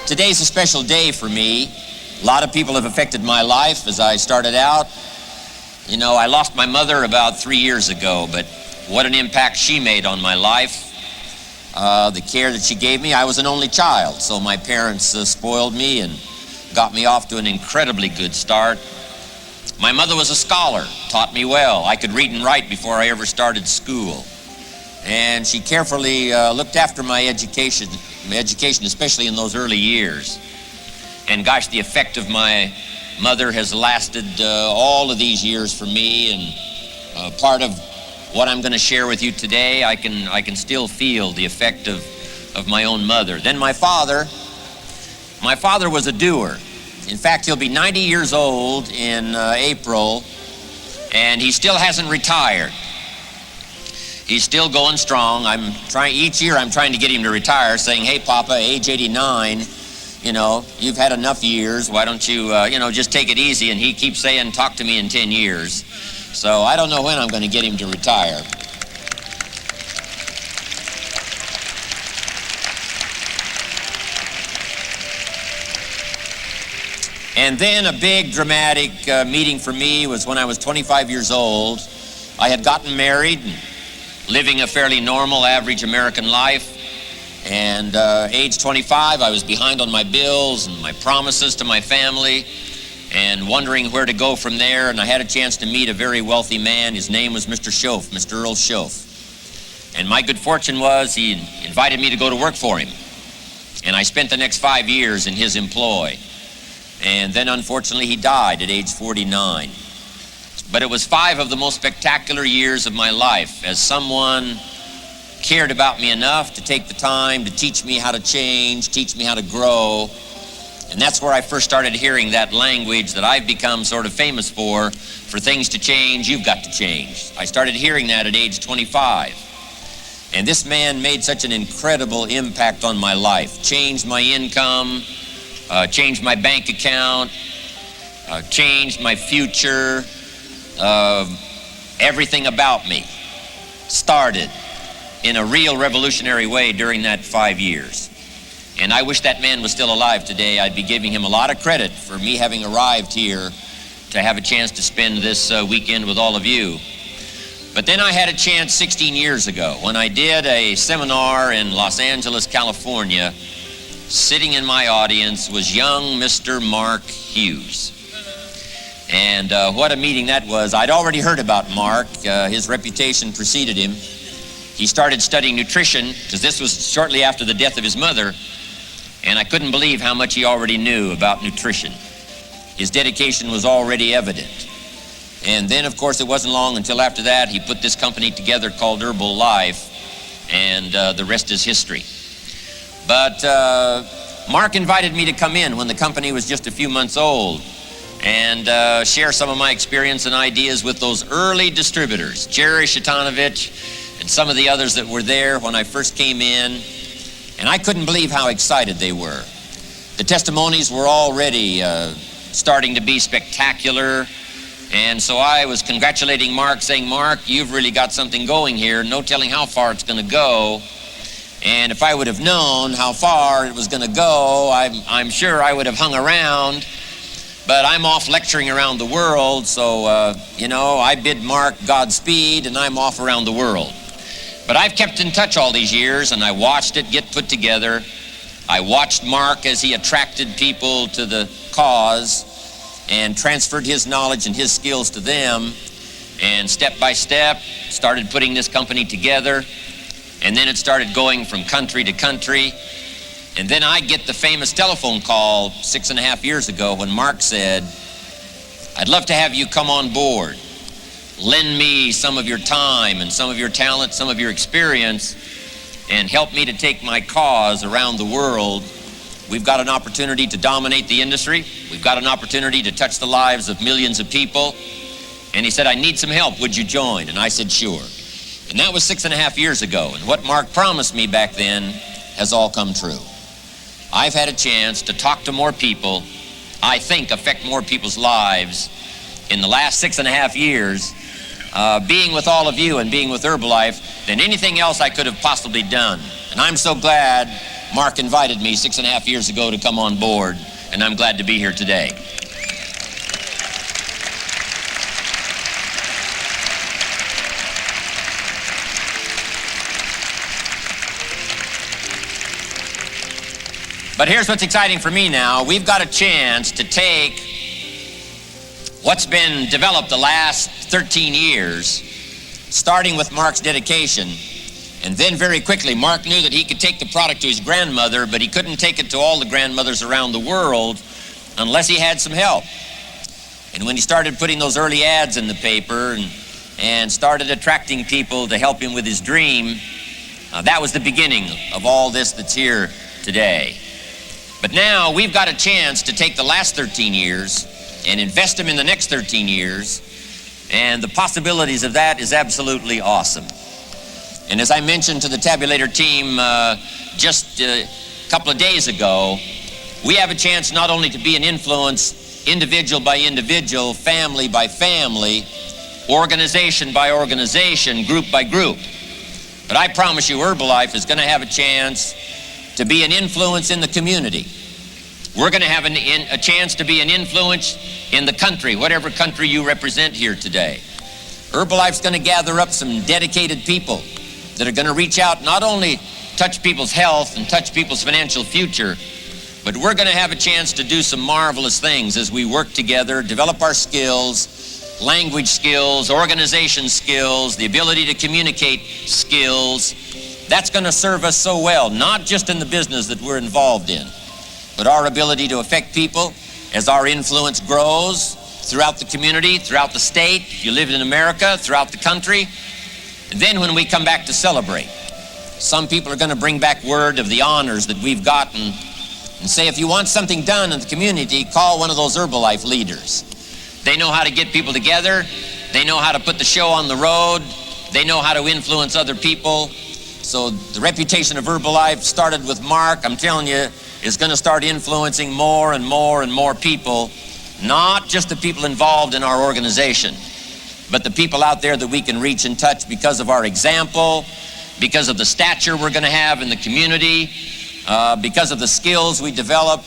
Today's a special day for me. A lot of people have affected my life as I started out. You know, I lost my mother about 3 years ago, but what an impact she made on my life. The care that she gave me, I was an only child, so my parents spoiled me and got me off to an incredibly good start. My mother was a scholar, taught me well. I could read and write before I ever started school. And she carefully looked after my education, especially in those early years. And gosh, the effect of my mother has lasted all of these years for me, and part of what I'm going to share with you today, I can still feel the effect of my own mother. Then my father was a doer. In fact, he'll be 90 years old in April, and he still hasn't retired. He's still going strong. Each year I'm trying to get him to retire, saying, hey, Papa, age 89, you know, you've had enough years. Why don't you, just take it easy? And he keeps saying, talk to me in 10 years. So I don't know when I'm going to get him to retire. And then a big dramatic meeting for me was when I was 25 years old. I had gotten married, living a fairly normal, average American life. And age 25, I was behind on my bills and my promises to my family and wondering where to go from there. And I had a chance to meet a very wealthy man. His name was Mr. Schoaf, Mr. Earl Schoaf. And my good fortune was he invited me to go to work for him. And I spent the next 5 years in his employ. And then, unfortunately, he died at age 49. But it was 5 of the most spectacular years of my life, as someone cared about me enough to take the time to teach me how to change, teach me how to grow. And that's where I first started hearing that language that I've become sort of famous for things to change, you've got to change. I started hearing that at age 25. And this man made such an incredible impact on my life, changed my income, changed my bank account, changed my future. Everything about me started in a real revolutionary way during that 5 years. And I wish that man was still alive today. I'd be giving him a lot of credit for me having arrived here to have a chance to spend this weekend with all of you. But then I had a chance 16 years ago when I did a seminar in Los Angeles, California. Sitting in my audience was young Mr. Mark Hughes. And what a meeting that was. I'd already heard about Mark. His reputation preceded him. He started studying nutrition, because this was shortly after the death of his mother, and I couldn't believe how much he already knew about nutrition. His dedication was already evident. And then, of course, it wasn't long until after that he put this company together called Herbal Life, and the rest is history. But Mark invited me to come in when the company was just a few months old and share some of my experience and ideas with those early distributors, Jerry Shatanovich and some of the others that were there when I first came in. And I couldn't believe how excited they were. The testimonies were already starting to be spectacular. And so I was congratulating Mark, saying, Mark, you've really got something going here. No telling how far it's going to go. And if I would have known how far it was going to go, I'm sure I would have hung around. But I'm off lecturing around the world, so, I bid Mark Godspeed, and I'm off around the world. But I've kept in touch all these years, and I watched it get put together. I watched Mark as he attracted people to the cause and transferred his knowledge and his skills to them, and step by step started putting this company together. And then it started going from country to country. And then I get the famous telephone call 6.5 years ago when Mark said, I'd love to have you come on board. Lend me some of your time and some of your talent, some of your experience, and help me to take my cause around the world. We've got an opportunity to dominate the industry. We've got an opportunity to touch the lives of millions of people. And he said, I need some help. Would you join? And I said, sure. And that was 6.5 years ago. And what Mark promised me back then has all come true. I've had a chance to talk to more people, I think affect more people's lives in the last 6.5 years, being with all of you and being with Herbalife than anything else I could have possibly done. And I'm so glad Mark invited me 6.5 years ago to come on board, and I'm glad to be here today. But here's what's exciting for me now. We've got a chance to take what's been developed the last 13 years, starting with Mark's dedication, and then very quickly, Mark knew that he could take the product to his grandmother, but he couldn't take it to all the grandmothers around the world unless he had some help. And when he started putting those early ads in the paper and started attracting people to help him with his dream, that was the beginning of all this that's here today. But now we've got a chance to take the last 13 years and invest them in the next 13 years, and the possibilities of that is absolutely awesome. And as I mentioned to the Tabulator team just a couple of days ago, we have a chance not only to be an influence individual by individual, family by family, organization by organization, group by group, but I promise you Herbalife is going to have a chance to be an influence in the community. We're going to have a chance to be an influence in the country, whatever country you represent here today. Herbalife's going to gather up some dedicated people that are going to reach out, not only touch people's health and touch people's financial future, but we're going to have a chance to do some marvelous things as we work together, develop our skills, language skills, organization skills, the ability to communicate skills. That's going to serve us so well, not just in the business that we're involved in, but our ability to affect people as our influence grows throughout the community, throughout the state, if you live in America, throughout the country. And then when we come back to celebrate, some people are going to bring back word of the honors that we've gotten and say, if you want something done in the community, call one of those Herbalife leaders. They know how to get people together. They know how to put the show on the road. They know how to influence other people. So the reputation of Herbalife started with Mark, I'm telling you, is going to start influencing more and more and more people, not just the people involved in our organization, but the people out there that we can reach and touch because of our example, because of the stature we're going to have in the community, because of the skills we develop,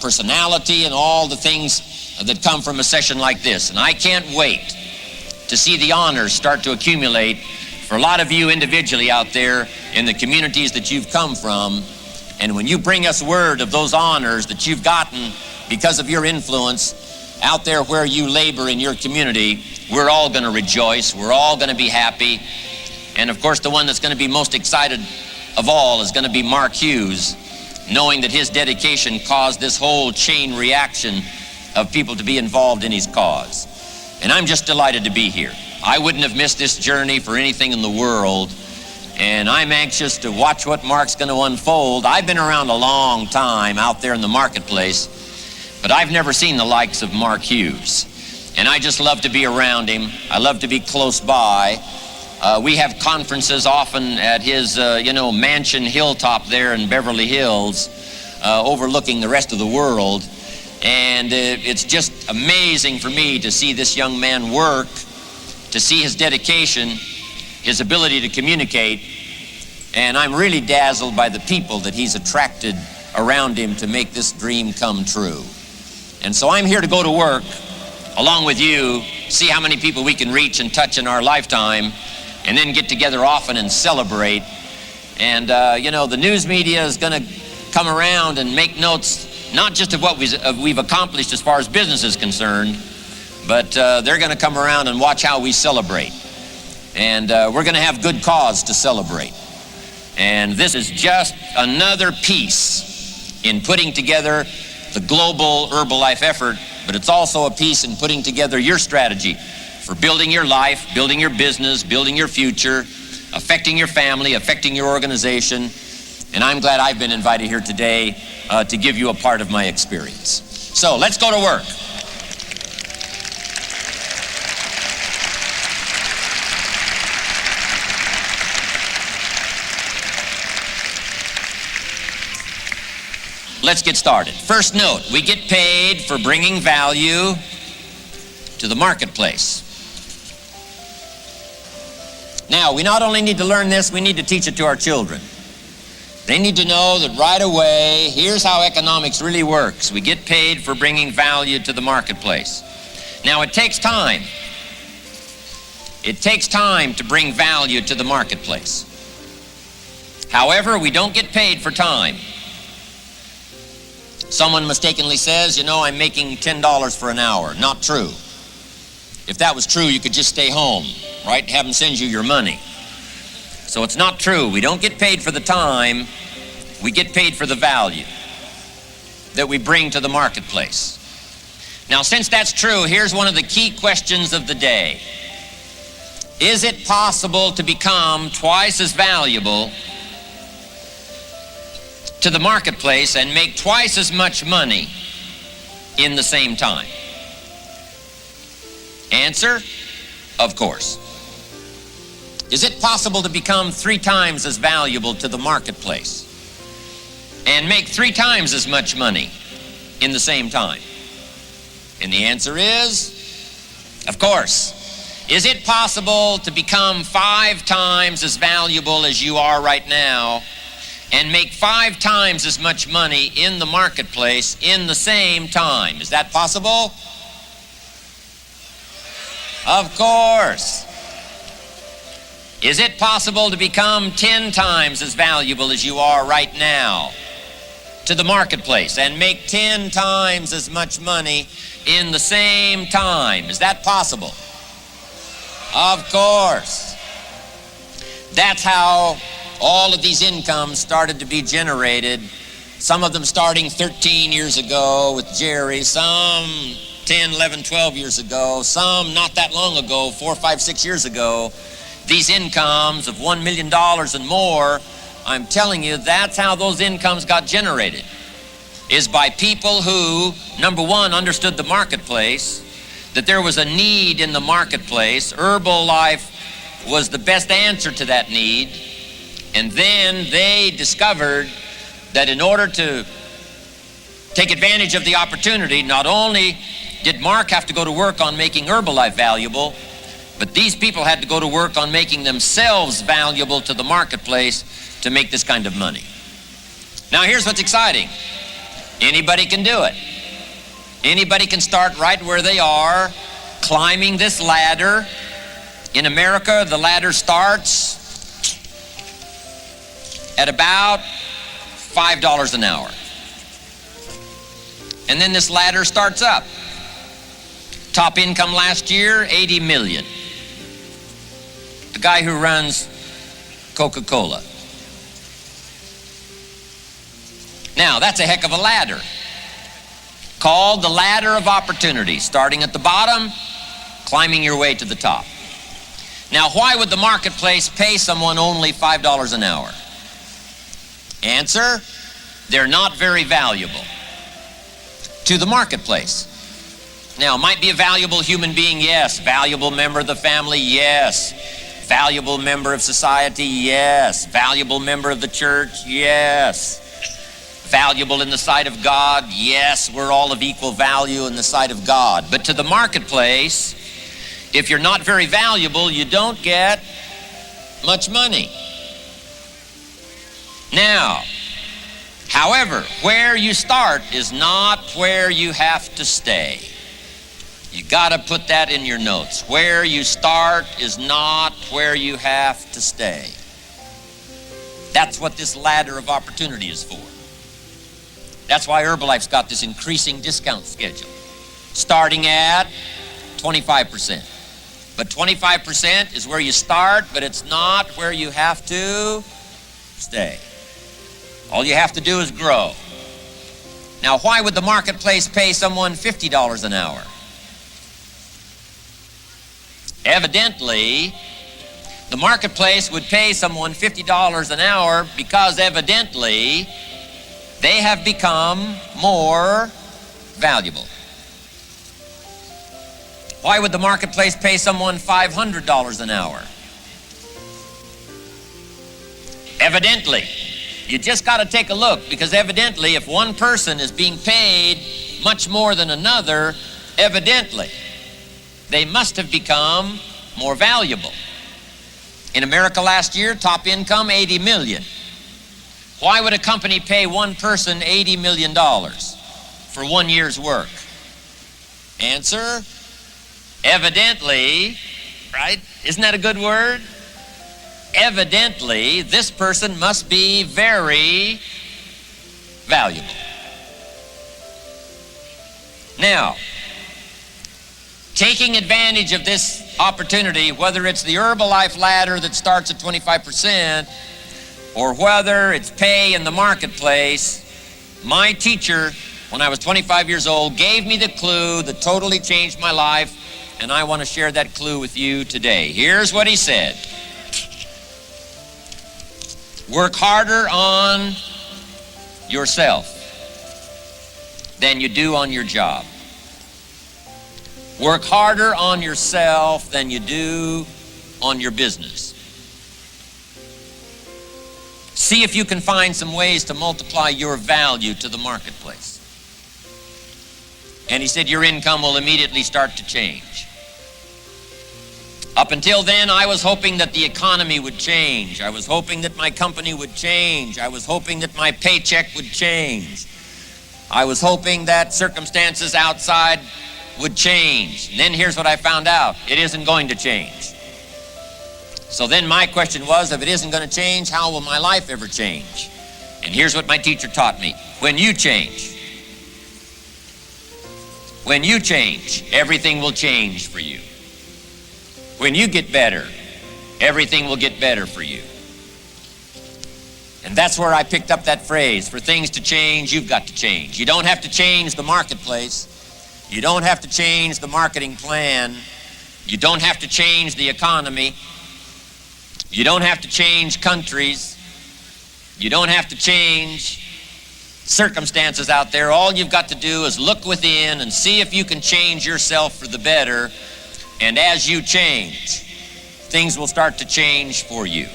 personality, and all the things that come from a session like this. And I can't wait to see the honors start to accumulate for a lot of you individually out there in the communities that you've come from. And when you bring us word of those honors that you've gotten because of your influence out there where you labor in your community, we're all going to rejoice. We're all going to be happy. And of course, the one that's going to be most excited of all is going to be Mark Hughes, knowing that his dedication caused this whole chain reaction of people to be involved in his cause. And I'm just delighted to be here. I wouldn't have missed this journey for anything in the world, and I'm anxious to watch what Mark's going to unfold. I've been around a long time out there in the marketplace, but I've never seen the likes of Mark Hughes. And I just love to be around him. I love to be close by. We have conferences often at his, mansion hilltop there in Beverly Hills, overlooking the rest of the world. And it's just amazing for me to see this young man work, to see his dedication, his ability to communicate, and I'm really dazzled by the people that he's attracted around him to make this dream come true. And so I'm here to go to work along with you, see how many people we can reach and touch in our lifetime, and then get together often and celebrate. And the news media is going to come around and make notes, not just of what we've accomplished as far as business is concerned, but they're going to come around and watch how we celebrate. And we're going to have good cause to celebrate. And this is just another piece in putting together the global Herbalife effort, but it's also a piece in putting together your strategy for building your life, building your business, building your future, affecting your family, affecting your organization. And I'm glad I've been invited here today to give you a part of my experience. So let's go to work. Let's get started. First note, we get paid for bringing value to the marketplace. Now, we not only need to learn this, we need to teach it to our children. They need to know that right away, here's how economics really works. We get paid for bringing value to the marketplace. Now, it takes time. It takes time to bring value to the marketplace. However, we don't get paid for time. Someone mistakenly says, you know, I'm making $10 for an hour. Not true. If that was true, you could just stay home, right? Have them send you your money. So it's not true. We don't get paid for the time. We get paid for the value that we bring to the marketplace. Now, since that's true, here's one of the key questions of the day. Is it possible to become twice as valuable to the marketplace and make twice as much money in the same time? Answer, of course. Is it possible to become 3 times as valuable to the marketplace and make 3 times as much money in the same time? And the answer is, of course. Is it possible to become 5 times as valuable as you are right now and make 5 times as much money in the marketplace in the same time? Is that possible? Of course. Is it possible to become 10 times as valuable as you are right now to the marketplace and make 10 times as much money in the same time? Is that possible? Of course. That's how all of these incomes started to be generated. Some of them starting 13 years ago with Jerry, some 10, 11, 12 years ago, some not that long ago, 4, 5, 6 years ago. These incomes of $1 million and more, I'm telling you, that's how those incomes got generated, is by people who, number one, understood the marketplace, that there was a need in the marketplace. Herbalife was the best answer to that need. And then they discovered that in order to take advantage of the opportunity, not only did Mark have to go to work on making Herbalife valuable, but these people had to go to work on making themselves valuable to the marketplace to make this kind of money. Now here's what's exciting. Anybody can do it. Anybody can start right where they are, climbing this ladder. In America, the ladder starts at about $5 an hour. And then this ladder starts up. Top income last year, 80 million. The guy who runs Coca-Cola. Now, that's a heck of a ladder, called the ladder of opportunity, starting at the bottom, climbing your way to the top. Now, why would the marketplace pay someone only $5 an hour? Answer, they're not very valuable to the marketplace. Now, might be a valuable human being, yes. Valuable member of the family, yes. Valuable member of society, yes. Valuable member of the church, yes. Valuable in the sight of God, yes. We're all of equal value in the sight of God. But to the marketplace, if you're not very valuable, you don't get much money. Now, however, where you start is not where you have to stay. You got to put that in your notes. Where you start is not where you have to stay. That's what this ladder of opportunity is for. That's why Herbalife's got this increasing discount schedule, starting at 25%. But 25% is where you start, but it's not where you have to stay. All you have to do is grow. Now, why would the marketplace pay someone $50 an hour? Evidently, the marketplace would pay someone $50 an hour because evidently they have become more valuable. Why would the marketplace pay someone $500 an hour? Evidently, you just got to take a look, because evidently if one person is being paid much more than another, evidently they must have become more valuable. In America last year, top income, 80 million. Why would a company pay one person $80 million for 1 year's work? Answer, evidently, right? Isn't that a good word? Evidently, this person must be very valuable. Now, taking advantage of this opportunity, whether it's the Herbalife ladder that starts at 25%, or whether it's pay in the marketplace, my teacher, when I was 25 years old, gave me the clue that totally changed my life, and I want to share that clue with you today. Here's what he said. Work harder on yourself than you do on your job. Work harder on yourself than you do on your business. See if you can find some ways to multiply your value to the marketplace. And he said your income will immediately start to change. Up until then, I was hoping that the economy would change. I was hoping that my company would change. I was hoping that my paycheck would change. I was hoping that circumstances outside would change. And then here's what I found out. It isn't going to change. So then my question was, if it isn't going to change, how will my life ever change? And here's what my teacher taught me. When you change, everything will change for you. When you get better, everything will get better for you. And that's where I picked up that phrase, for things to change, you've got to change. You don't have to change the marketplace. You don't have to change the marketing plan. You don't have to change the economy. You don't have to change countries. You don't have to change circumstances out there. All you've got to do is look within and see if you can change yourself for the better. And as you change, things will start to change for you.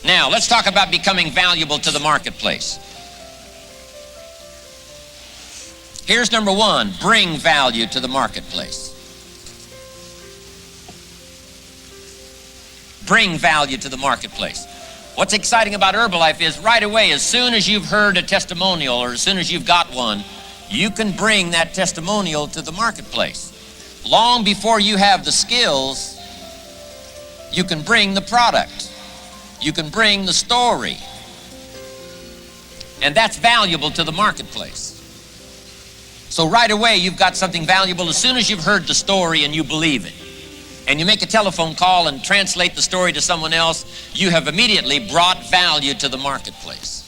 Now, let's talk about becoming valuable to the marketplace. Here's number one, bring value to the marketplace. Bring value to the marketplace. What's exciting about Herbalife is right away, as soon as you've heard a testimonial or as soon as you've got one, you can bring that testimonial to the marketplace. Long before you have the skills, you can bring the product. You can bring the story. And that's valuable to the marketplace. So right away, you've got something valuable as soon as you've heard the story and you believe it. And you make a telephone call and translate the story to someone else, you have immediately brought value to the marketplace.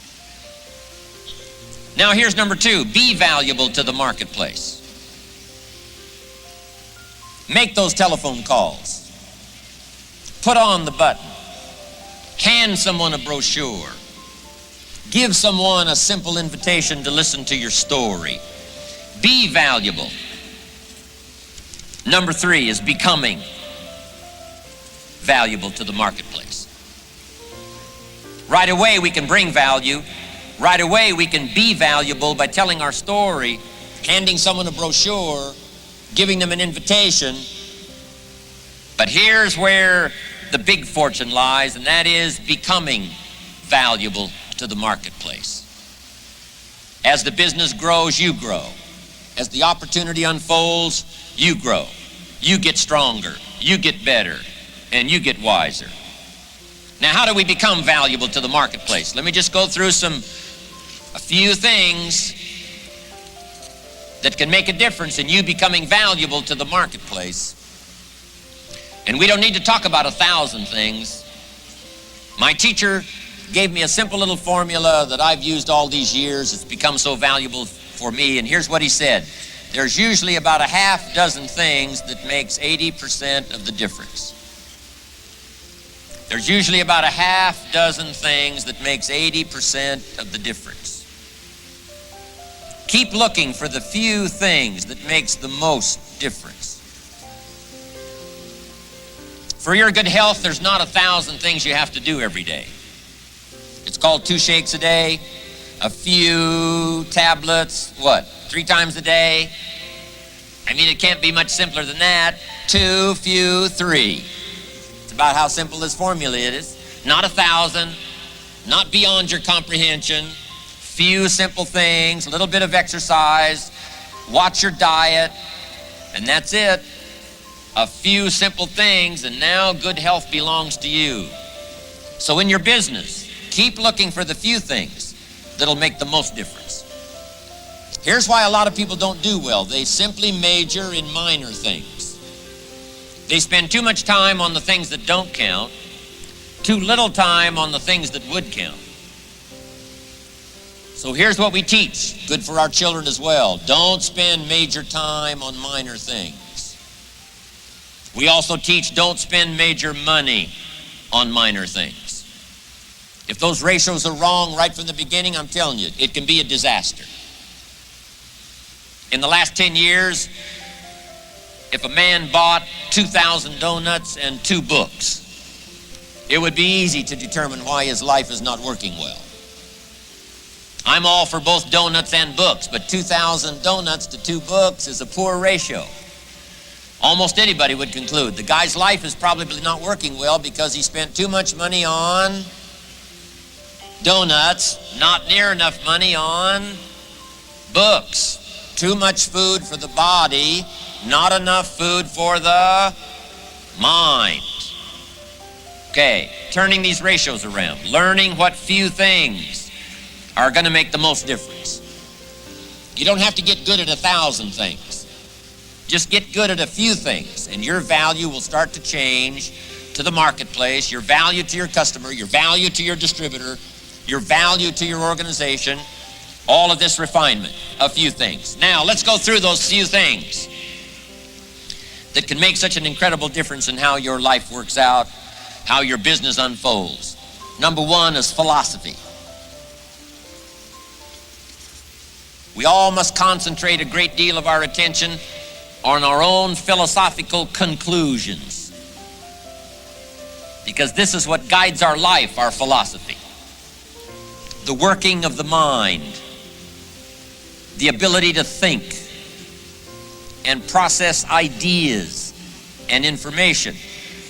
Now here's number two, be valuable to the marketplace. Make those telephone calls. Put on the button. Hand someone a brochure. Give someone a simple invitation to listen to your story. Be valuable. Number three is becoming valuable to the marketplace. Right away we can bring value. Right away we can be valuable by telling our story, handing someone a brochure, giving them an invitation. But here's where the big fortune lies, and that is becoming valuable to the marketplace. As the business grows, you grow. As the opportunity unfolds, you grow. You get stronger, you get better, and you get wiser. Now, how do we become valuable to the marketplace? Let me just go through a few things that can make a difference in you becoming valuable to the marketplace. And we don't need to talk about 1,000 things. My teacher gave me a simple little formula that I've used all these years. It's become so valuable for me. And here's what he said. There's usually about a half dozen things that makes 80% of the difference. There's usually about a half dozen things that makes 80% of the difference. Keep looking for the few things that makes the most difference. For your good health, there's not 1,000 things you have to do every day. It's called 2 shakes a day, a few tablets, 3 times a day? I mean, it can't be much simpler than that. 2, few, 3. It's about how simple this formula is. Not 1,000, not beyond your comprehension. Few simple things, a little bit of exercise, watch your diet, and that's it. A few simple things, and now good health belongs to you. So in your business, keep looking for the few things that'll make the most difference. Here's why a lot of people don't do well. They simply major in minor things. They spend too much time on the things that don't count, too little time on the things that would count. So here's what we teach, good for our children as well. Don't spend major time on minor things. We also teach don't spend major money on minor things. If those ratios are wrong right from the beginning, I'm telling you, it can be a disaster. In the last 10 years, if a man bought 2,000 donuts and 2 books, it would be easy to determine why his life is not working well. I'm all for both donuts and books, but 2,000 donuts to 2 books is a poor ratio. Almost anybody would conclude the guy's life is probably not working well because he spent too much money on donuts, not near enough money on books. Too much food for the body, not enough food for the mind. Okay, turning these ratios around, learning what few things are going to make the most difference. You don't have to get good at 1,000 things. Just get good at a few things, and your value will start to change to the marketplace, your value to your customer, your value to your distributor, your value to your organization, all of this refinement, a few things. Now, let's go through those few things that can make such an incredible difference in how your life works out, how your business unfolds. Number 1 is philosophy. We all must concentrate a great deal of our attention on our own philosophical conclusions, because this is what guides our life, our philosophy. The working of the mind, the ability to think and process ideas and information.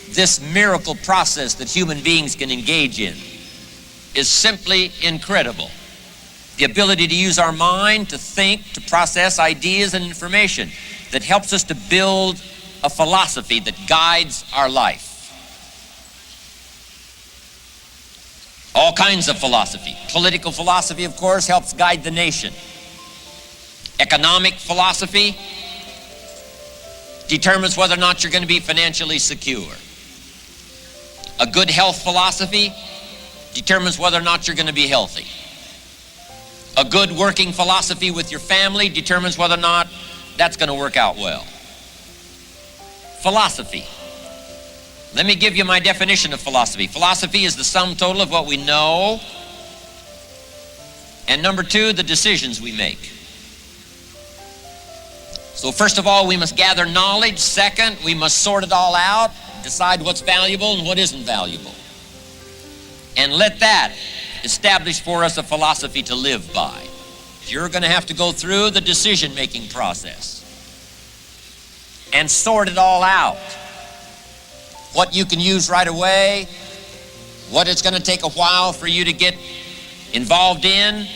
This miracle process that human beings can engage in is simply incredible. The ability to use our mind to think, to process ideas and information that helps us to build a philosophy that guides our life. All kinds of philosophy. Political philosophy, of course, helps guide the nation. Economic philosophy determines whether or not you're going to be financially secure. A good health philosophy determines whether or not you're going to be healthy. A good working philosophy with your family determines whether or not that's going to work out well. Philosophy. Let me give you my definition of philosophy. Philosophy is the sum total of what we know, and number 2, the decisions we make. So first of all, we must gather knowledge. Second, we must sort it all out, decide what's valuable and what isn't valuable. And let that establish for us a philosophy to live by. You're going to have to go through the decision-making process and sort it all out. What you can use right away, what it's going to take a while for you to get involved in,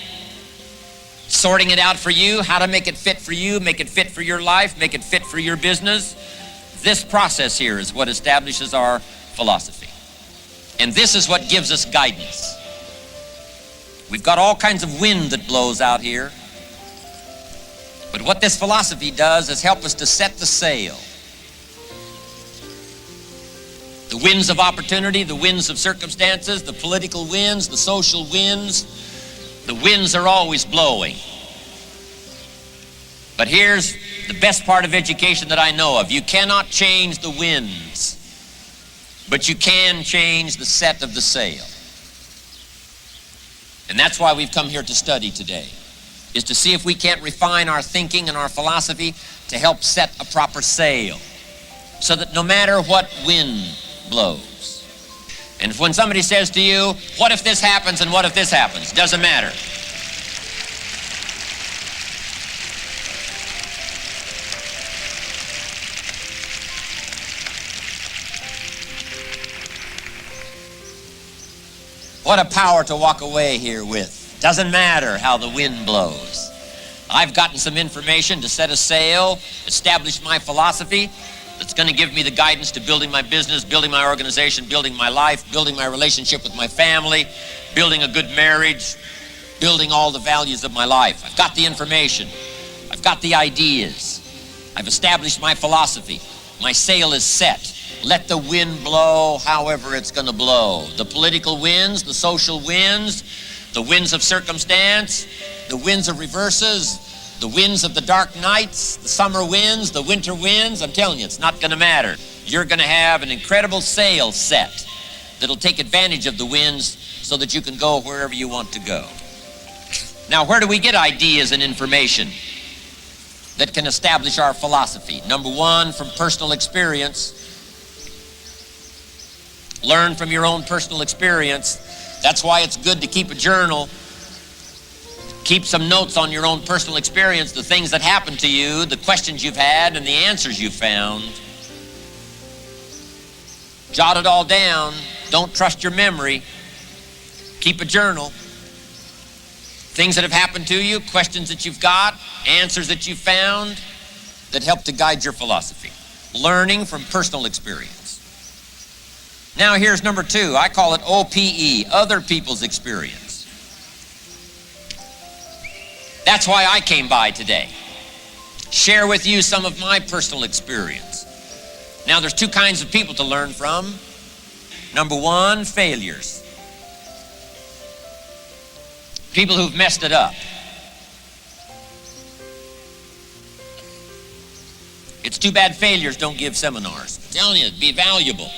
sorting it out for you, how to make it fit for you, make it fit for your life, make it fit for your business. This process here is what establishes our philosophy. And this is what gives us guidance. We've got all kinds of wind that blows out here. But what this philosophy does is help us to set the sail. The winds of opportunity, the winds of circumstances, the political winds, the social winds, the winds are always blowing. But here's the best part of education that I know of. You cannot change the winds, but you can change the set of the sail. And that's why we've come here to study today, is to see if we can't refine our thinking and our philosophy to help set a proper sail, so that no matter what wind blows. And when somebody says to you, what if this happens and what if this happens? Doesn't matter. What a power to walk away here with. Doesn't matter how the wind blows. I've gotten some information to set a sail, establish my philosophy that's going to give me the guidance to building my business, building my organization, building my life, building my relationship with my family, building a good marriage, building all the values of my life. I've got the information. I've got the ideas. I've established my philosophy. My sail is set. Let the wind blow however it's going to blow. The political winds, the social winds, the winds of circumstance, the winds of reverses, the winds of the dark nights, the summer winds, the winter winds. I'm telling you, it's not going to matter. You're going to have an incredible sail set that'll take advantage of the winds so that you can go wherever you want to go. Now, where do we get ideas and information that can establish our philosophy? Number one, from personal experience. Learn from your own personal experience. That's why it's good to keep a journal. Keep some notes on your own personal experience, the things that happened to you, the questions you've had, and the answers you've found. Jot it all down. Don't trust your memory. Keep a journal. Things that have happened to you, questions that you've got, answers that you've found that help to guide your philosophy. Learning from personal experience. Now here's number two. I call it OPE, other people's experience. That's why I came by today. Share with you some of my personal experience. Now there's two kinds of people to learn from. Number one, failures. People who've messed it up. It's too bad failures don't give seminars. I'm telling you, it'd be valuable.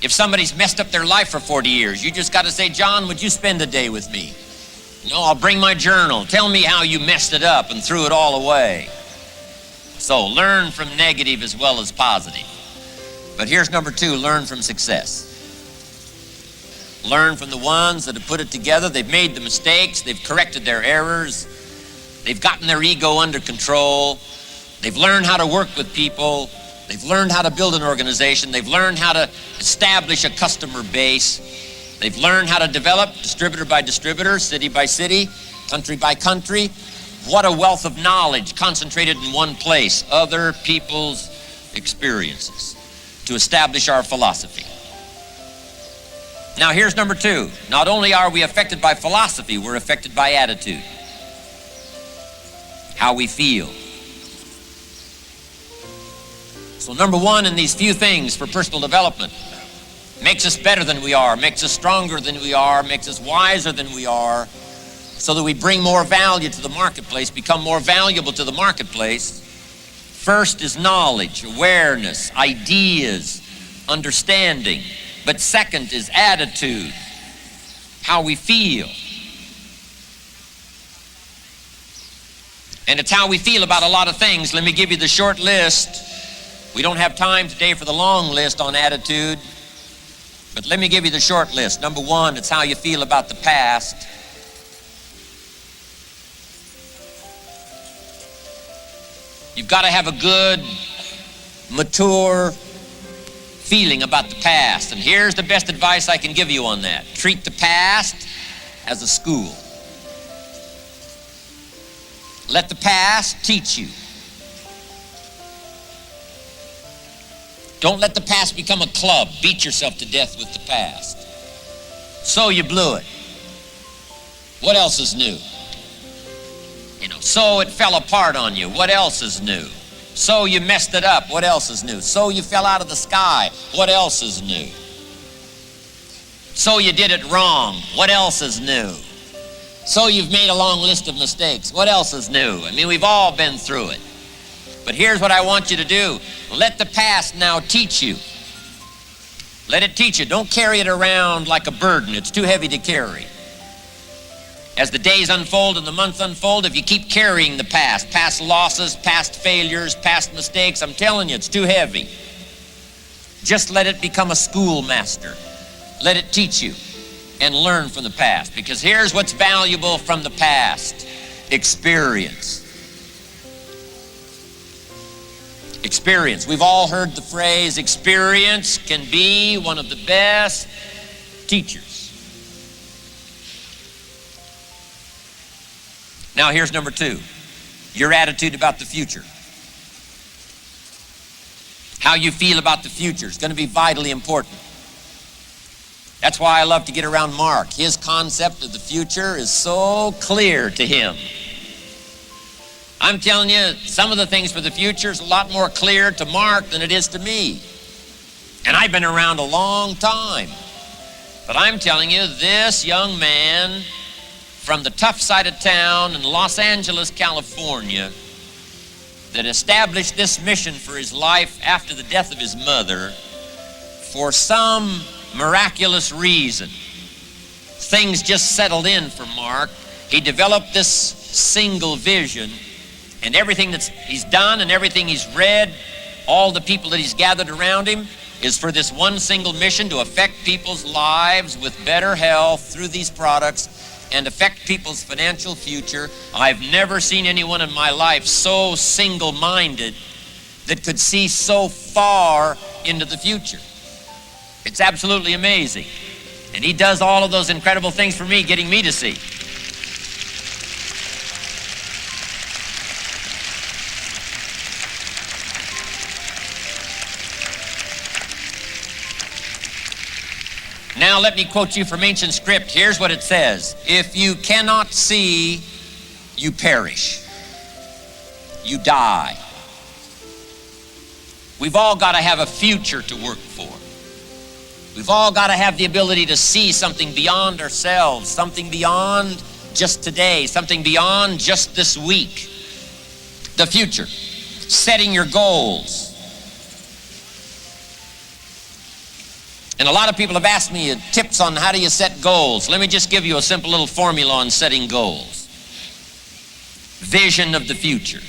If somebody's messed up their life for 40 years, you just got to say, John, would you spend a day with me? No, I'll bring my journal. Tell me how you messed it up and threw it all away. So learn from negative as well as positive. But here's number two, learn from success. Learn from the ones that have put it together. They've made the mistakes. They've corrected their errors. They've gotten their ego under control. They've learned how to work with people. They've learned how to build an organization. They've learned how to establish a customer base. They've learned how to develop distributor by distributor, city by city, country by country. What a wealth of knowledge concentrated in one place. Other people's experiences to establish our philosophy. Now here's number two. Not only are we affected by philosophy, we're affected by attitude. How we feel. So number one in these few things for personal development, makes us better than we are, makes us stronger than we are, makes us wiser than we are, so that we bring more value to the marketplace, become more valuable to the marketplace. First is knowledge, awareness, ideas, understanding. But second is attitude, how we feel. And it's how we feel about a lot of things. Let me give you the short list. We don't have time today for the long list on attitude, but let me give you the short list. Number one, it's how you feel about the past. You've got to have a good, mature feeling about the past. And here's the best advice I can give you on that. Treat the past as a school. Let the past teach you. Don't let the past become a club. Beat yourself to death with the past. So you blew it. What else is new? So it fell apart on you. What else is new? So you messed it up. What else is new? So you fell out of the sky. What else is new? So you did it wrong. What else is new? So you've made a long list of mistakes. What else is new? I mean, we've all been through it. But here's what I want you to do. Let the past now teach you. Let it teach you. Don't carry it around like a burden. It's too heavy to carry. As the days unfold and the months unfold, if you keep carrying the past losses, past failures, past mistakes, I'm telling you, it's too heavy. Just let it become a schoolmaster. Let it teach you and learn from the past. Because here's what's valuable from the past: experience. Experience. We've all heard the phrase, experience can be one of the best teachers. Now here's number 2. Your attitude about the future. How you feel about the future is going to be vitally important. That's why I love to get around Mark. His concept of the future is so clear to him. I'm telling you, some of the things for the future is a lot more clear to Mark than it is to me. And I've been around a long time. But I'm telling you, this young man from the tough side of town in Los Angeles, California, that established this mission for his life after the death of his mother, for some miraculous reason, things just settled in for Mark. He developed this single vision, and everything that he's done and everything he's read, all the people that he's gathered around him, is for this one single mission to affect people's lives with better health through these products and affect people's financial future. I've never seen anyone in my life so single-minded that could see so far into the future. It's absolutely amazing. And he does all of those incredible things for me, getting me to see. Now let me quote you from ancient script. Here's what it says. If you cannot see, you perish. You die. We've all got to have a future to work for. We've all got to have the ability to see something beyond ourselves, something beyond just today, something beyond just this week. The future. Setting your goals. And a lot of people have asked me tips on how do you set goals. Let me just give you a simple little formula on setting goals. Vision of the future.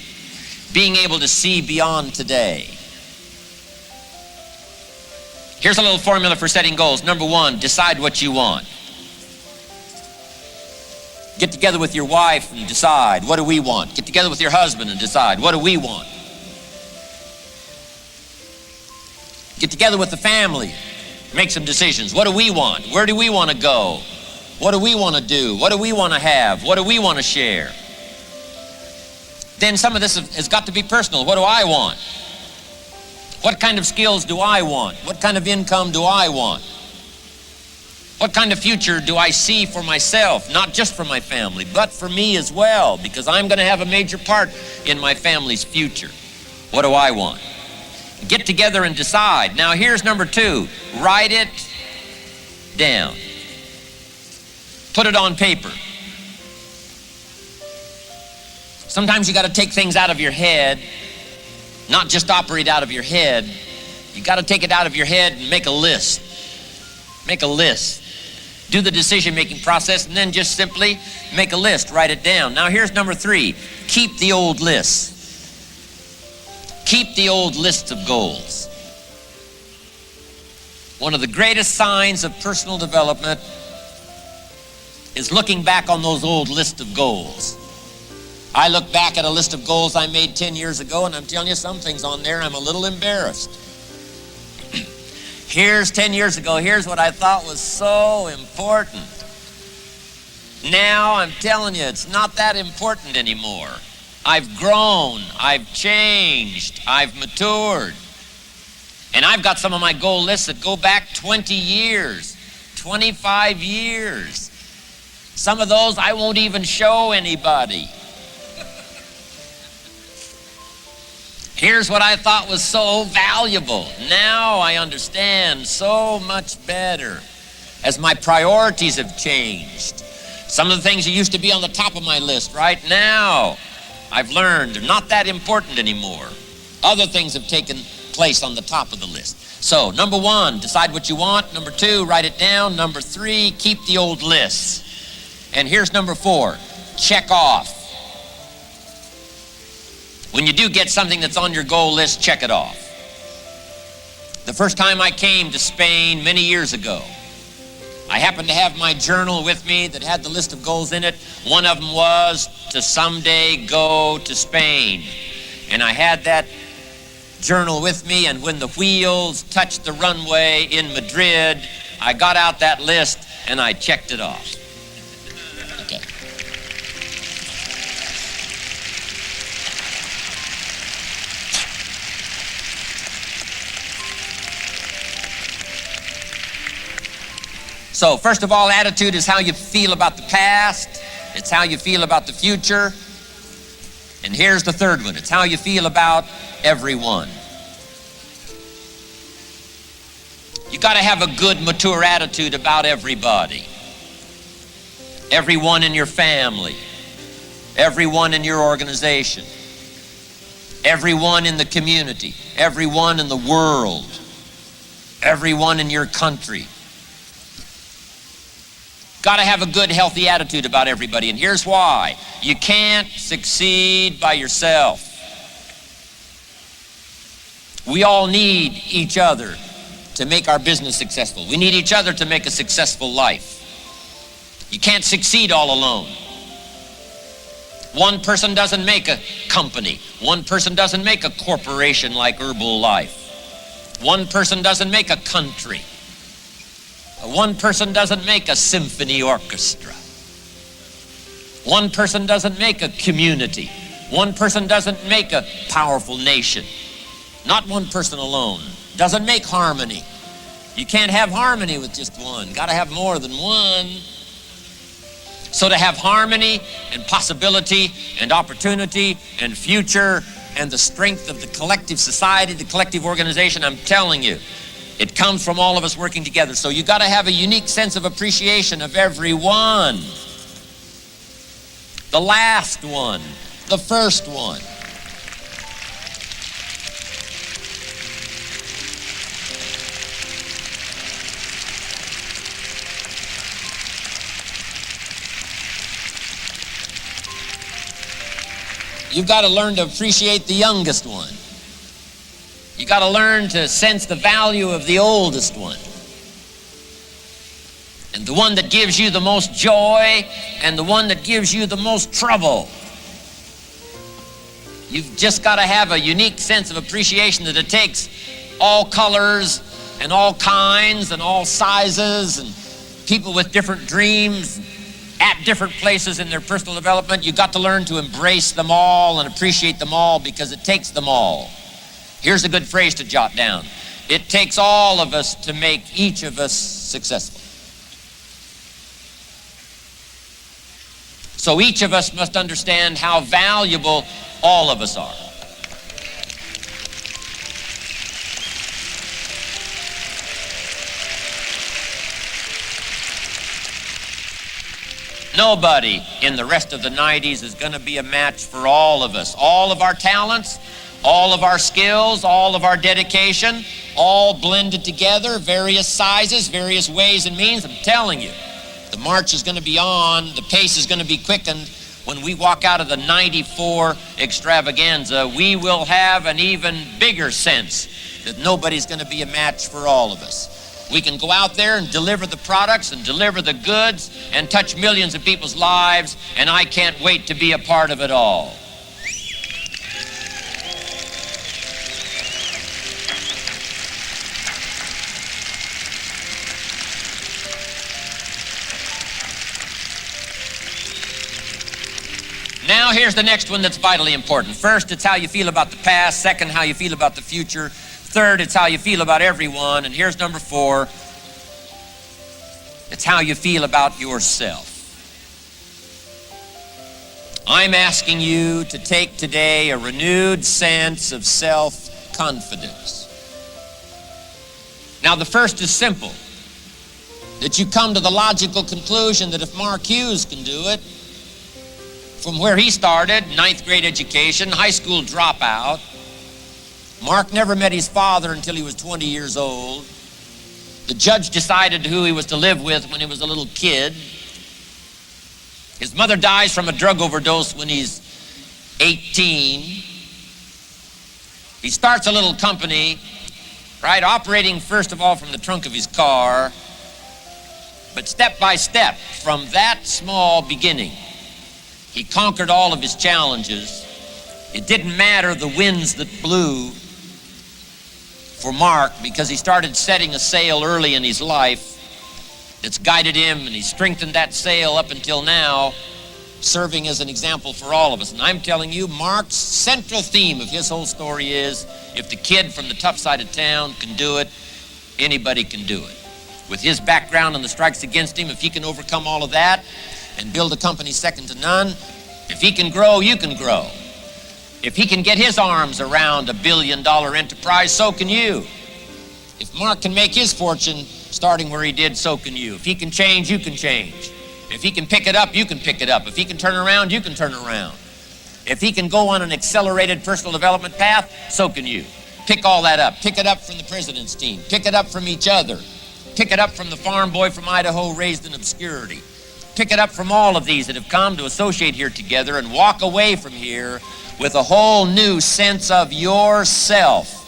Being able to see beyond today. Here's a little formula for setting goals. Number 1, decide what you want. Get together with your wife and decide, what do we want? Get together with your husband and decide, what do we want? Get together with the family. Make some decisions. What do we want? Where do we want to go? What do we want to do? What do we want to have? What do we want to share? Then some of this has got to be personal. What do I want? What kind of skills do I want? What kind of income do I want? What kind of future do I see for myself? Not just for my family, but for me as well, because I'm going to have a major part in my family's future. What do I want? Get together and decide. Now here's number 2. Write it down. Put it on paper. Sometimes you got to take things out of your head, not just operate out of your head. You got to take it out of your head and make a list. Make a list. Do the decision-making process and then just simply make a list. Write it down. Now here's number 3. Keep the old lists. Keep the old lists of goals. One of the greatest signs of personal development is looking back on those old lists of goals. I look back at a list of goals I made 10 years ago, and I'm telling you, some things on there I'm a little embarrassed. Here's 10 years ago, here's what I thought was so important. Now I'm telling you, it's not that important anymore. I've grown, I've changed, I've matured. And I've got some of my goal lists that go back 20 years, 25 years. Some of those I won't even show anybody. Here's what I thought was so valuable. Now I understand so much better as my priorities have changed. Some of the things that used to be on the top of my list right now, I've learned they're not that important anymore. Other things have taken place on the top of the list. So, number 1, decide what you want. Number 2, write it down. Number 3, keep the old lists. And here's number 4, check off. When you do get something that's on your goal list, check it off. The first time I came to Spain many years ago, I happened to have my journal with me that had the list of goals in it. One of them was to someday go to Spain. And I had that journal with me, and when the wheels touched the runway in Madrid, I got out that list and I checked it off. Okay. So, first of all, attitude is how you feel about the past. It's how you feel about the future. And here's the third one. It's how you feel about everyone. You got to have a good, mature attitude about everybody. Everyone in your family. Everyone in your organization. Everyone in the community. Everyone in the world. Everyone in your country. Got to have a good, healthy attitude about everybody, and here's why. You can't succeed by yourself. We all need each other to make our business successful. We need each other to make a successful life. You can't succeed all alone. One person doesn't make a company. One person doesn't make a corporation like Herbalife. One person doesn't make a country. One person doesn't make a symphony orchestra. One person doesn't make a community. One person doesn't make a powerful nation. Not one person alone. Doesn't make harmony. You can't have harmony with just one. Got to have more than one. So to have harmony and possibility and opportunity and future and the strength of the collective society, the collective organization, I'm telling you, it comes from all of us working together. So you got to have a unique sense of appreciation of everyone. The last one, the first one. You've got to learn to appreciate the youngest one. You got to learn to sense the value of the oldest one. And the one that gives you the most joy and the one that gives you the most trouble. You've just got to have a unique sense of appreciation that it takes all colors and all kinds and all sizes and people with different dreams at different places in their personal development. You've got to learn to embrace them all and appreciate them all because it takes them all. Here's a good phrase to jot down. It takes all of us to make each of us successful. So each of us must understand how valuable all of us are. Nobody in the rest of the 90s is going to be a match for all of us. All of our talents, all of our skills, all of our dedication, all blended together, various sizes, various ways and means. I'm telling you, the march is going to be on, the pace is going to be quickened. When we walk out of the 94 extravaganza, we will have an even bigger sense that nobody's going to be a match for all of us. We can go out there and deliver the products and deliver the goods and touch millions of people's lives, and I can't wait to be a part of it all. Now here's the next one that's vitally important. First, it's how you feel about the past. Second, how you feel about the future. Third, it's how you feel about everyone. And here's number 4. It's how you feel about yourself. I'm asking you to take today a renewed sense of self-confidence. Now, the first is simple. That you come to the logical conclusion that if Mark Hughes can do it, from where he started, 9th grade education, high school dropout. Mark never met his father until he was 20 years old. The judge decided who he was to live with when he was a little kid. His mother dies from a drug overdose when he's 18. He starts a little company, right, operating first of all from the trunk of his car, but step by step, from that small beginning, he conquered all of his challenges. It didn't matter the winds that blew. for Mark because he started setting a sail early in his life that's guided him, and he's strengthened that sail up until now, serving as an example for all of us. And I'm telling you, Mark's central theme of his whole story is, if the kid from the tough side of town can do it, anybody can do it. With his background and the strikes against him, if he can overcome all of that and build a company second to none, if he can grow, you can grow. If he can get his arms around $1 billion enterprise, so can you. If Mark can make his fortune starting where he did, so can you. If he can change, you can change. If he can pick it up, you can pick it up. If he can turn around, you can turn around. If he can go on an accelerated personal development path, so can you. Pick all that up. Pick it up from the president's team. Pick it up from each other. Pick it up from the farm boy from Idaho raised in obscurity. Pick it up from all of these that have come to associate here together, and walk away from here with a whole new sense of yourself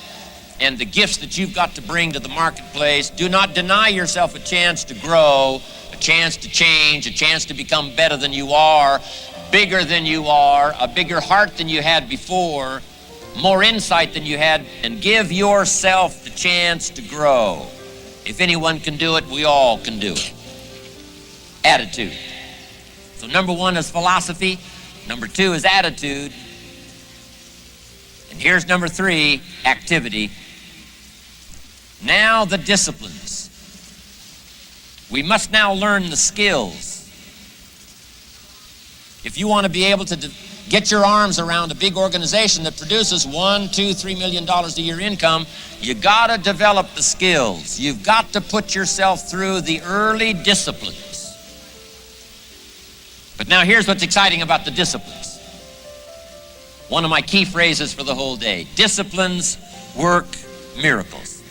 and the gifts that you've got to bring to the marketplace. Do not deny yourself a chance to grow, a chance to change, a chance to become better than you are, bigger than you are, a bigger heart than you had before, more insight than you had, and give yourself the chance to grow. If anyone can do it, we all can do it. Attitude. So number one is philosophy. Number two is attitude. And here's number three, activity. Now the disciplines. We must now learn the skills. If you want to be able to get your arms around a big organization that produces $1, $2, $3 million a year income, you got to develop the skills. You've got to put yourself through the early disciplines. But now here's what's exciting about the disciplines. One of my key phrases for the whole day: disciplines work miracles.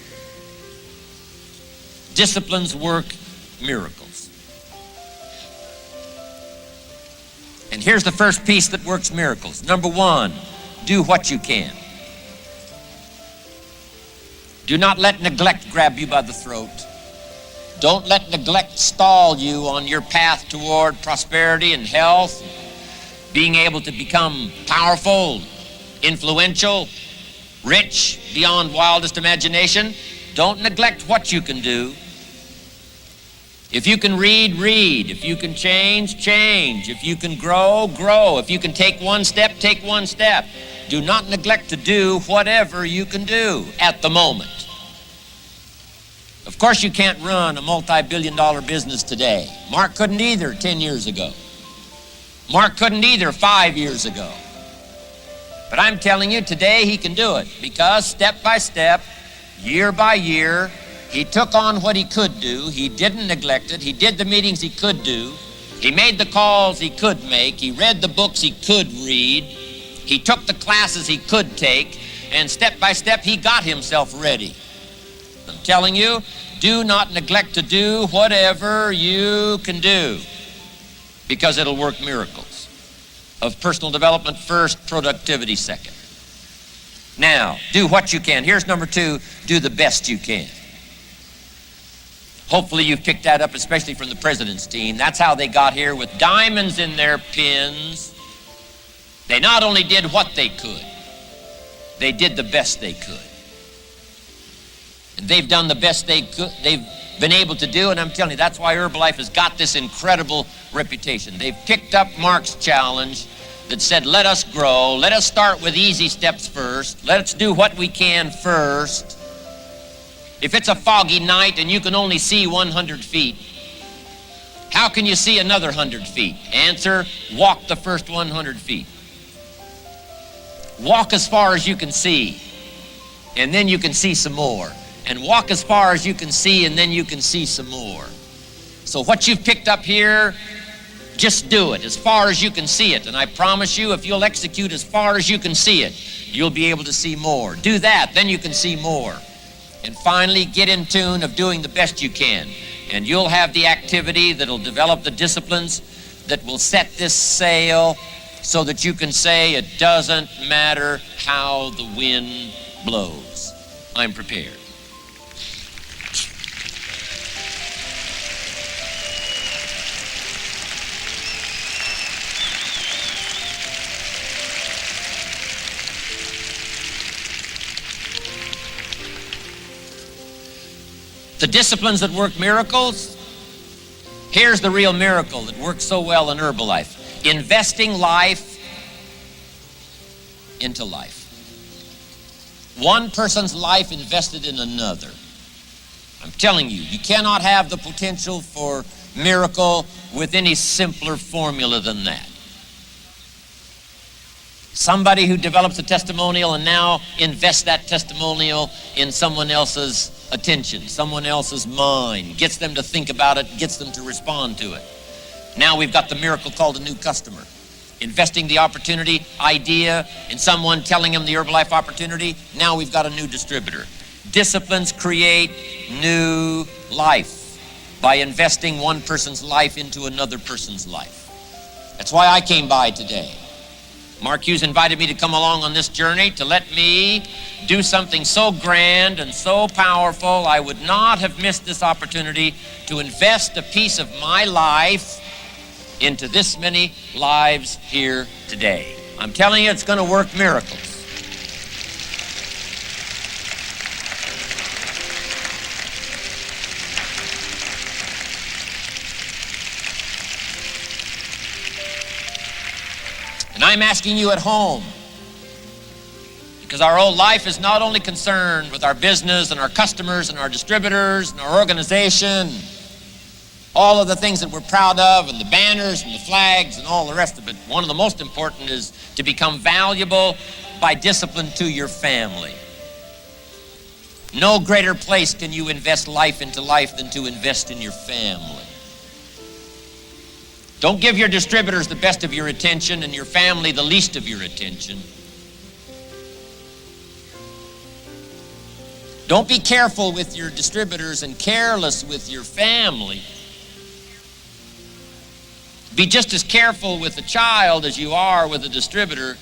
Disciplines work miracles. And here's the first piece that works miracles. Number one, do what you can. Do not let neglect grab you by the throat. Don't let neglect stall you on your path toward prosperity and health, being able to become powerful, influential, rich beyond wildest imagination. Don't neglect what you can do. If you can read, read. If you can change, change. If you can grow, grow. If you can take one step, take one step. Do not neglect to do whatever you can do at the moment. Of course, you can't run a multi-billion-dollar business today. Mark couldn't either 10 years ago. Mark couldn't either 5 years ago. But I'm telling you, today he can do it, because step by step, year by year, he took on what he could do. He didn't neglect it. He did the meetings he could do. He made the calls he could make. He read the books he could read. He took the classes he could take. And step by step, he got himself ready. I'm telling you, do not neglect to do whatever you can do, because it'll work miracles. Of personal development first, productivity second. Now, do what you can. Here's number two, do the best you can. Hopefully you've picked that up, especially from the president's team. That's how they got here, with diamonds in their pins. They not only did what they could, they did the best they could. And they've done the best they've been able to do, and I'm telling you, that's why Herbalife has got this incredible reputation. They've picked up Mark's challenge that said, let us grow, let us start with easy steps first, let's do what we can first. If it's a foggy night and you can only see 100 feet, how can you see another 100 feet? Answer, walk the first 100 feet. Walk as far as you can see, and then you can see some more. And walk as far as you can see, and then you can see some more. So what you've picked up here, just do it as far as you can see it. And I promise you, if you'll execute as far as you can see it, you'll be able to see more. Do that, then you can see more. And finally, get in tune of doing the best you can. And you'll have the activity that'll develop the disciplines that will set this sail so that you can say, it doesn't matter how the wind blows. I'm prepared. disciplines that work miracles. Here's the real miracle that works so well in Herbalife. Investing life into life. One person's life invested in another. I'm telling you, you cannot have the potential for miracle with any simpler formula than that. Somebody who develops a testimonial and now invests that testimonial in someone else's attention, someone else's mind, gets them to think about it, gets them to respond to it. Now we've got the miracle called a new customer. Investing the opportunity, idea in someone, telling them the Herbalife opportunity, now we've got a new distributor. Disciplines create new life by investing one person's life into another person's life. That's why I came by today. Mark Hughes invited me to come along on this journey to let me do something so grand and so powerful. I would not have missed this opportunity to invest a piece of my life into this many lives here today. I'm telling you, it's going to work miracles. And I'm asking you at home, because our whole life is not only concerned with our business and our customers and our distributors and our organization, all of the things that we're proud of and the banners and the flags and all the rest of it. One of the most important is to become valuable by discipline to your family. No greater place can you invest life into life than to invest in your family. Don't give your distributors the best of your attention and your family the least of your attention. Don't be careful with your distributors and careless with your family. Be just as careful with a child as you are with a distributor,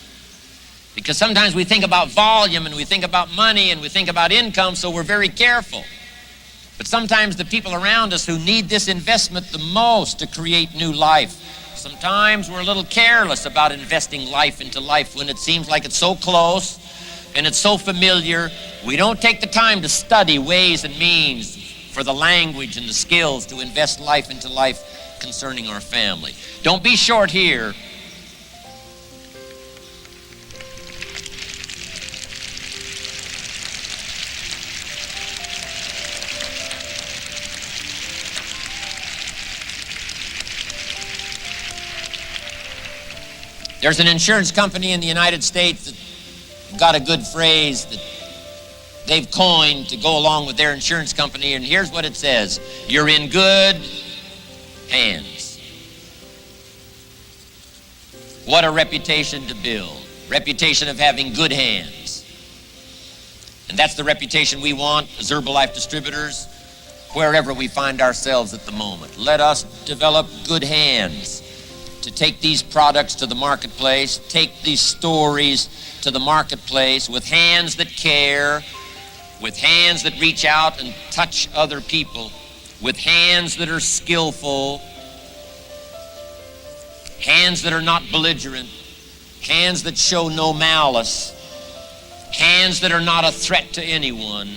because sometimes we think about volume and we think about money and we think about income, so we're very careful. But sometimes the people around us who need this investment the most to create new life, sometimes we're a little careless about investing life into life when it seems like it's so close and it's so familiar. We don't take the time to study ways and means for the language and the skills to invest life into life concerning our family. Don't be short here. There's an insurance company in the United States that got a good phrase that they've coined to go along with their insurance company, and here's what it says: you're in good hands. What a reputation to build. Reputation of having good hands. And that's the reputation we want as Herbalife distributors, wherever we find ourselves at the moment. Let us develop good hands to take these products to the marketplace, take these stories to the marketplace with hands that care, with hands that reach out and touch other people, with hands that are skillful, hands that are not belligerent, hands that show no malice, hands that are not a threat to anyone,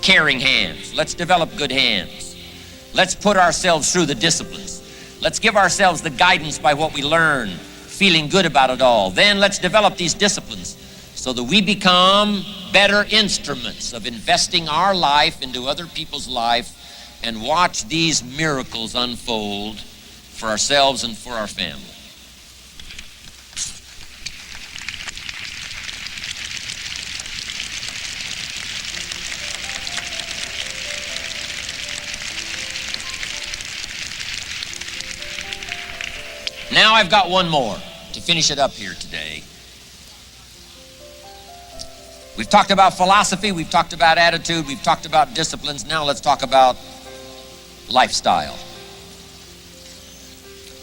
caring hands. Let's develop good hands. Let's put ourselves through the disciplines. Let's give ourselves the guidance by what we learn, feeling good about it all. Then let's develop these disciplines so that we become better instruments of investing our life into other people's life and watch these miracles unfold for ourselves and for our family. Now I've got one more to finish it up here today. We've talked about philosophy, we've talked about attitude, we've talked about disciplines. Now let's talk about lifestyle.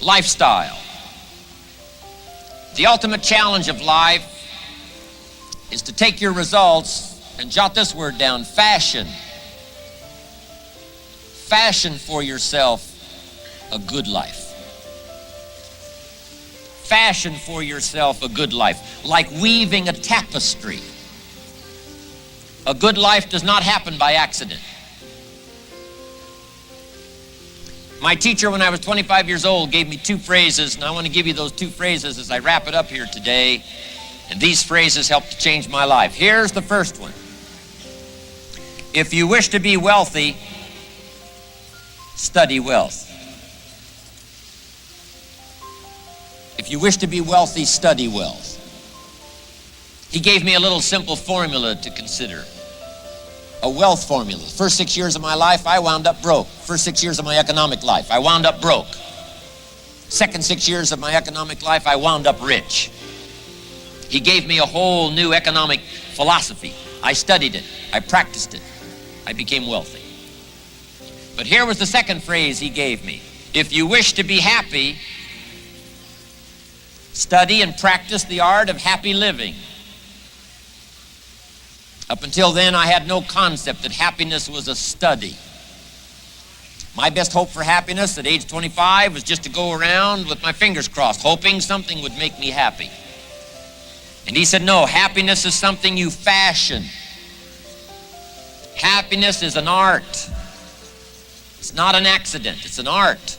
Lifestyle. The ultimate challenge of life is to take your results and jot this word down: fashion. Fashion for yourself a good life. Fashion for yourself a good life, like weaving a tapestry. A good life does not happen by accident. My teacher, when I was 25 years old, gave me two phrases, and I want to give you those two phrases as I wrap it up here today. And these phrases helped to change my life. Here's the first one. If you wish to be wealthy, study wealth. If you wish to be wealthy, study wealth. He gave me a little simple formula to consider. A wealth formula. The first 6 years of my life, I wound up broke. First 6 years of my economic life, I wound up broke. Second 6 years of my economic life, I wound up rich. He gave me a whole new economic philosophy. I studied it. I practiced it. I became wealthy. But here was the second phrase he gave me. If you wish to be happy, study and practice the art of happy living. Up until then, I had no concept that happiness was a study. My best hope for happiness at age 25 was just to go around with my fingers crossed, hoping something would make me happy. And he said, no, happiness is something you fashion. Happiness is an art. It's not an accident, it's an art.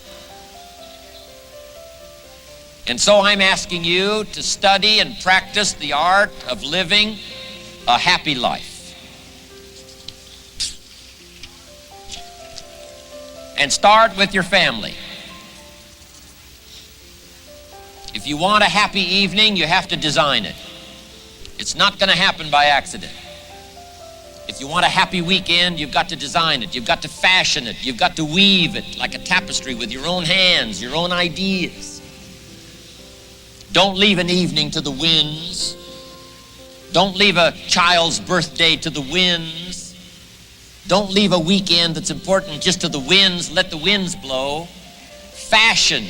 And so I'm asking you to study and practice the art of living a happy life. And start with your family. If you want a happy evening, you have to design it. It's not going to happen by accident. If you want a happy weekend, you've got to design it. You've got to fashion it. You've got to weave it like a tapestry with your own hands, your own ideas. Don't leave an evening to the winds. Don't leave a child's birthday to the winds. Don't leave a weekend that's important just to the winds. Let the winds blow. Fashion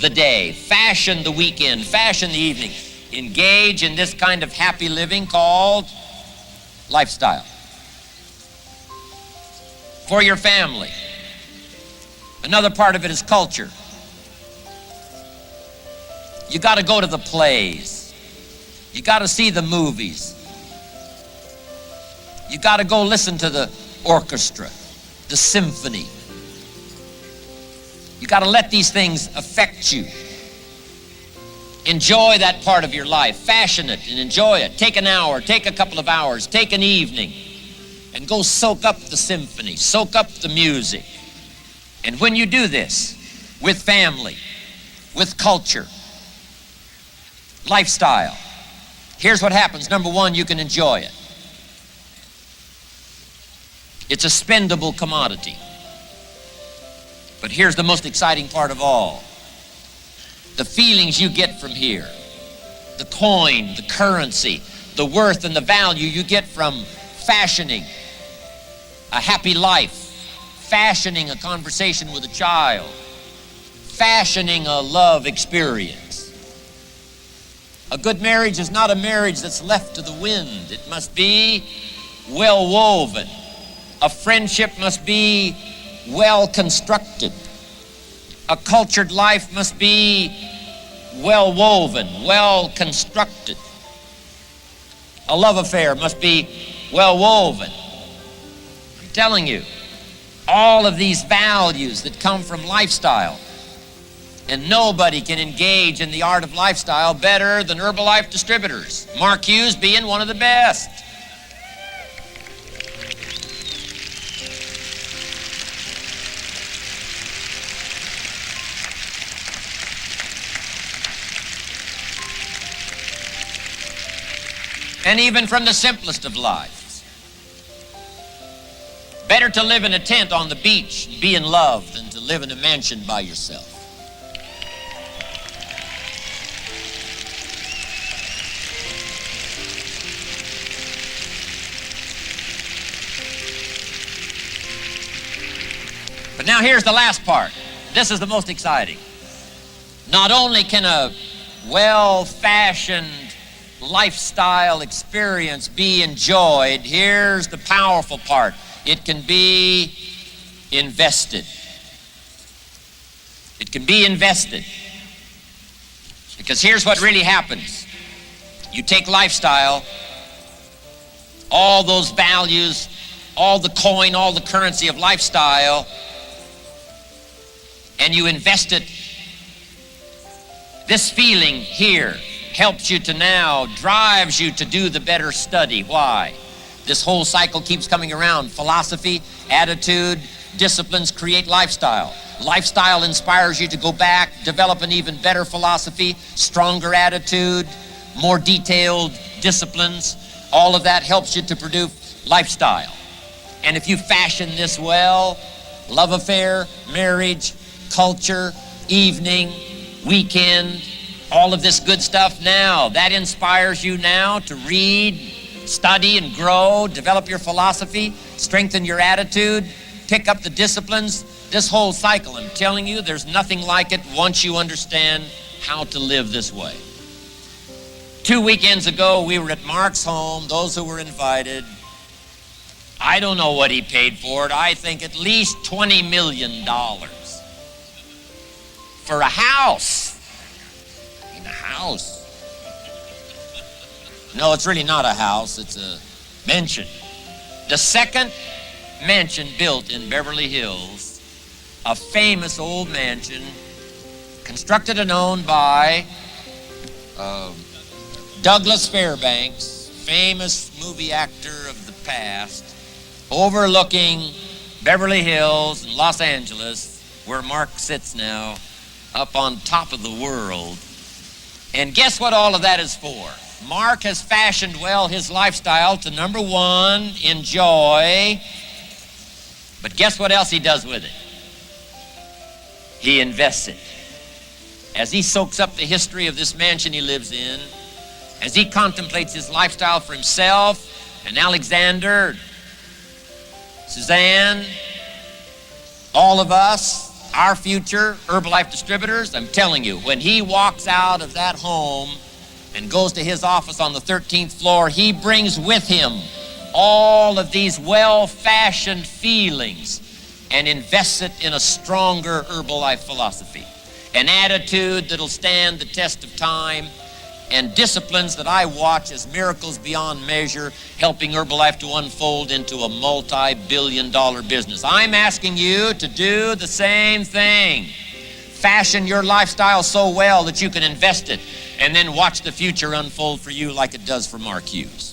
the day. Fashion the weekend. Fashion the evening. Engage in this kind of happy living called lifestyle. For your family. Another part of it is culture. You got to go to the plays. You got to see the movies. You got to go listen to the orchestra, the symphony. You got to let these things affect you. Enjoy that part of your life. Fashion it and enjoy it. Take an hour, take a couple of hours, take an evening, and go soak up the symphony, soak up the music. And when you do this with family, with culture, lifestyle, here's what happens. Number one, you can enjoy it. It's a spendable commodity. But here's the most exciting part of all. The feelings you get from here, the coin, the currency, the worth and the value you get from fashioning a happy life, fashioning a conversation with a child, fashioning a love experience. A good marriage is not a marriage that's left to the wind. It must be well woven. A friendship must be well constructed. A cultured life must be well woven, well constructed. A love affair must be well woven. I'm telling you, all of these values that come from lifestyle. And nobody can engage in the art of lifestyle better than Herbalife distributors. Mark Hughes being one of the best. And even from the simplest of lives. Better to live in a tent on the beach and be in love than to live in a mansion by yourself. But now here's the last part. This is the most exciting. Not only can a well-fashioned lifestyle experience be enjoyed, here's the powerful part. It can be invested. It can be invested. Because here's what really happens. You take lifestyle, all those values, all the coin, all the currency of lifestyle, and you invest it, this feeling here helps you to now, drives you to do the better study. Why? This whole cycle keeps coming around. Philosophy, attitude, disciplines create lifestyle. Lifestyle inspires you to go back, develop an even better philosophy, stronger attitude, more detailed disciplines. All of that helps you to produce lifestyle. And if you fashion this well, love affair, marriage, culture, evening, weekend, all of this good stuff now, that inspires you now to read, study and grow, develop your philosophy, strengthen your attitude, pick up the disciplines. This whole cycle, I'm telling you, there's nothing like it once you understand how to live this way. 2 weekends ago, we were at Mark's home, those who were invited. I don't know what he paid for it. I think at least $20 million for a house. A house. No, it's really not a house, it's a mansion. The second mansion built in Beverly Hills, a famous old mansion, constructed and owned by Douglas Fairbanks, famous movie actor of the past, overlooking Beverly Hills and Los Angeles, where Mark sits now, up on top of the world. And guess what all of that is for? Mark has fashioned well his lifestyle to, number one, enjoy. But guess what else he does with it? He invests it. As he soaks up the history of this mansion he lives in, as he contemplates his lifestyle for himself and Alexander, Suzanne, all of us, our future Herbalife distributors, I'm telling you, when he walks out of that home and goes to his office on the 13th floor, he brings with him all of these well-fashioned feelings and invests it in a stronger Herbalife philosophy, an attitude that'll stand the test of time, and disciplines that I watch as miracles beyond measure, helping Herbalife to unfold into a multi-billion-dollar business. I'm asking you to do the same thing. Fashion your lifestyle so well that you can invest it, and then watch the future unfold for you like it does for Mark Hughes.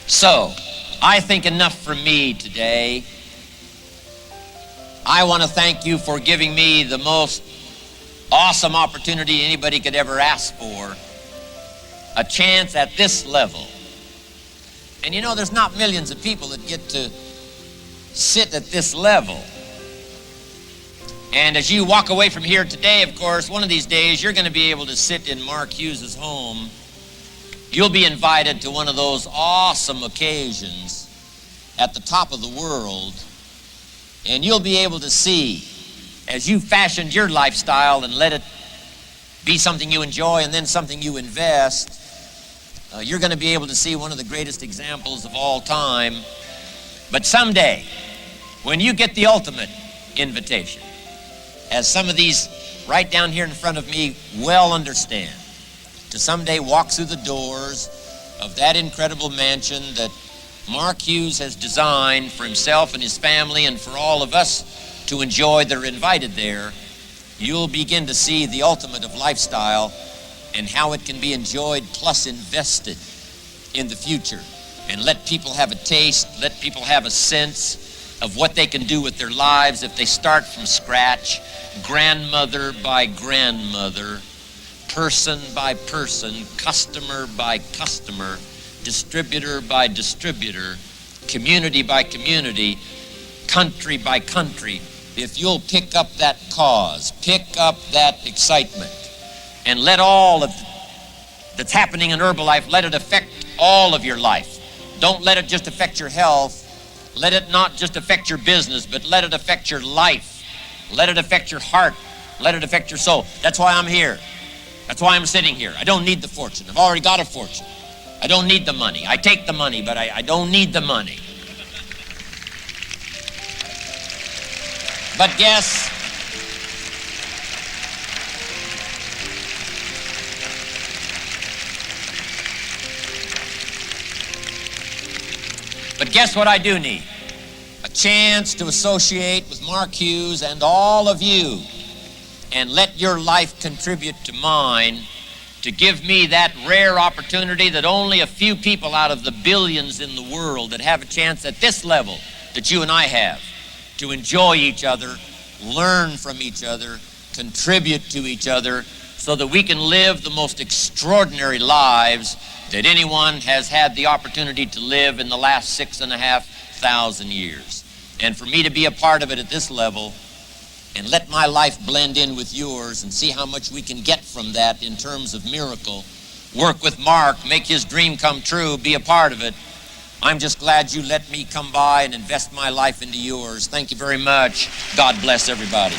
So, I think enough from me today. I want to thank you for giving me the most awesome opportunity anybody could ever ask for, a chance at this level. And you know, there's not millions of people that get to sit at this level. And as you walk away from here today, of course, one of these days you're going to be able to sit in Mark Hughes' home. You'll be invited to one of those awesome occasions at the top of the world, and you'll be able to see, as you fashioned your lifestyle and let it be something you enjoy and then something you invest, you're going to be able to see one of the greatest examples of all time. But someday, when you get the ultimate invitation, as some of these right down here in front of me well understand, to someday walk through the doors of that incredible mansion that Mark Hughes has designed for himself and his family and for all of us to enjoy that are invited there, you'll begin to see the ultimate of lifestyle and how it can be enjoyed plus invested in the future. And let people have a taste, let people have a sense of what they can do with their lives if they start from scratch, grandmother by grandmother, person by person, customer by customer, distributor by distributor, community by community, country by country. If you'll pick up that cause, pick up that excitement, and let all of that's happening in Herbalife, let it affect all of your life. Don't let it just affect your health. Let it not just affect your business, but let it affect your life. Let it affect your heart. Let it affect your soul. That's why I'm here. That's why I'm sitting here. I don't need the fortune. I've already got a fortune. I don't need the money. I take the money, but I don't need the money. But guess But guess what I do need? A chance to associate with Mark Hughes and all of you and let your life contribute to mine, to give me that rare opportunity that only a few people out of the billions in the world that have a chance at this level that you and I have to enjoy each other, learn from each other, contribute to each other, so that we can live the most extraordinary lives that anyone has had the opportunity to live in the last 6,500 years. And for me to be a part of it at this level and let my life blend in with yours and see how much we can get from that in terms of miracle, work with Mark, make his dream come true, be a part of it. I'm just glad you let me come by and invest my life into yours. Thank you very much. God bless everybody.